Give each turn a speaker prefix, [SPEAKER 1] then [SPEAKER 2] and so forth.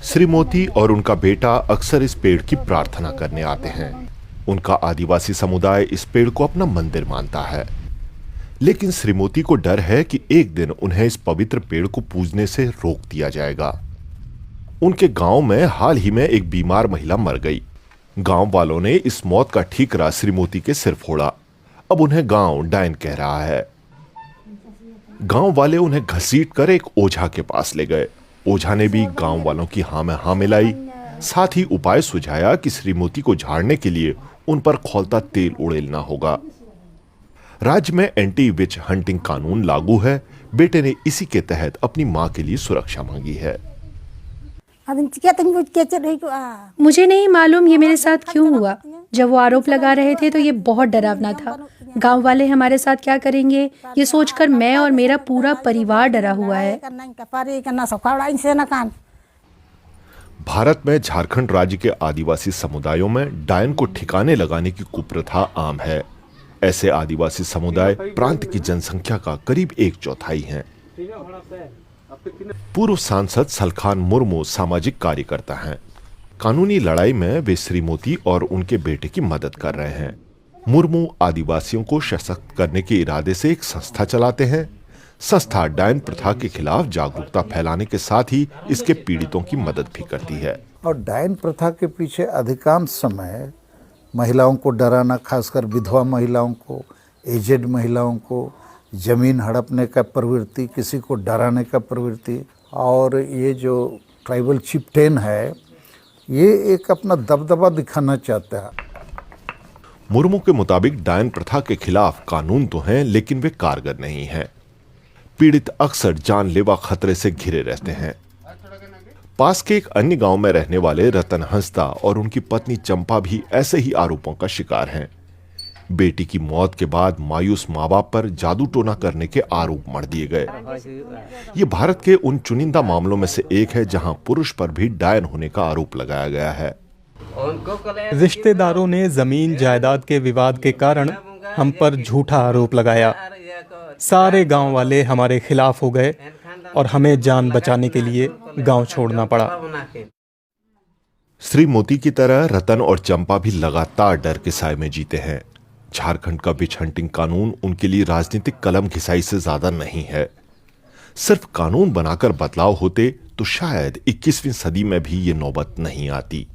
[SPEAKER 1] श्रीमती और उनका बेटा अक्सर इस पेड़ की प्रार्थना करने आते हैं। उनका आदिवासी समुदाय इस पेड़ को अपना मंदिर मानता है, लेकिन श्रीमती को डर है कि एक दिन उन्हें इस पवित्र पेड़ को पूजने से रोक दिया जाएगा। उनके गांव में हाल ही में एक बीमार महिला मर गई। गांव वालों ने इस मौत का ठीकरा श्रीमती के सिर फोड़ा। अब उन्हें गांव डायन कह रहा है। गांव वाले उन्हें घसीट कर एक ओझा के पास ले गए। ओझा ने भी गांव वालों की हां में हां मिलाई, साथ ही उपाय सुझाया कि श्रीमती को झाड़ने के लिए उन पर खौलता तेल उड़ेलना होगा। राज्य में एंटी विच हंटिंग कानून लागू है। बेटे ने इसी के तहत अपनी मां के लिए सुरक्षा मांगी है।
[SPEAKER 2] मुझे नहीं मालूम ये मेरे साथ क्यों हुआ। जब वो आरोप लगा रहे थे तो ये बहुत डरावना था। गांव वाले हमारे साथ क्या करेंगे ये सोचकर मैं और मेरा पूरा परिवार डरा हुआ है।
[SPEAKER 1] भारत में झारखंड राज्य के आदिवासी समुदायों में डायन को ठिकाने लगाने की कुप्रथा आम है। ऐसे आदिवासी समुदाय प्रांत की जनसंख्या का करीब 1/4 हैं। पूर्व सांसद सलखान मुर्मू सामाजिक कार्यकर्ता हैं। कानूनी लड़ाई में वे श्रीमती और उनके बेटे की मदद कर रहे हैं। मुर्मू आदिवासियों को सशक्त करने के इरादे से एक संस्था चलाते हैं। संस्था डायन प्रथा के खिलाफ जागरूकता फैलाने के साथ ही इसके पीड़ितों की मदद भी करती है।
[SPEAKER 3] और डायन प्रथा के पीछे अधिकांश समय महिलाओं को डराना, खासकर विधवा महिलाओं को, एजेड महिलाओं को, जमीन हड़पने का प्रवृत्ति, किसी को डराने का प्रवृत्ति। और ये जो ट्राइबल चिपटेन है ये एक अपना दबदबा दिखाना चाहता है।
[SPEAKER 1] मुर्मू के मुताबिक डायन प्रथा के खिलाफ कानून तो हैं, लेकिन वे कारगर नहीं हैं। पीड़ित अक्सर जानलेवा खतरे से घिरे रहते हैं। पास के एक अन्य गांव में रहने वाले रतन हंसदा और उनकी पत्नी चंपा भी ऐसे ही आरोपों का शिकार हैं। बेटी की मौत के बाद मायूस माँ बाप पर जादू टोना करने के आरोप मढ़ दिए गए। ये भारत के उन चुनिंदा मामलों में से एक है जहां पुरुष पर भी डायन होने का आरोप लगाया गया है।
[SPEAKER 4] रिश्तेदारों ने जमीन जायदाद के विवाद के कारण हम पर झूठा आरोप लगाया। सारे गांव वाले हमारे खिलाफ हो गए और हमें जान बचाने के लिए गांव छोड़ना पड़ा।
[SPEAKER 1] श्रीमती की तरह रतन और चंपा भी लगातार डर के साए में जीते हैं। झारखंड का विच हंटिंग कानून उनके लिए राजनीतिक कलम घिसाई से ज्यादा नहीं है। सिर्फ कानून बनाकर बदलाव होते तो शायद 21वीं सदी में भी ये नौबत नहीं आती।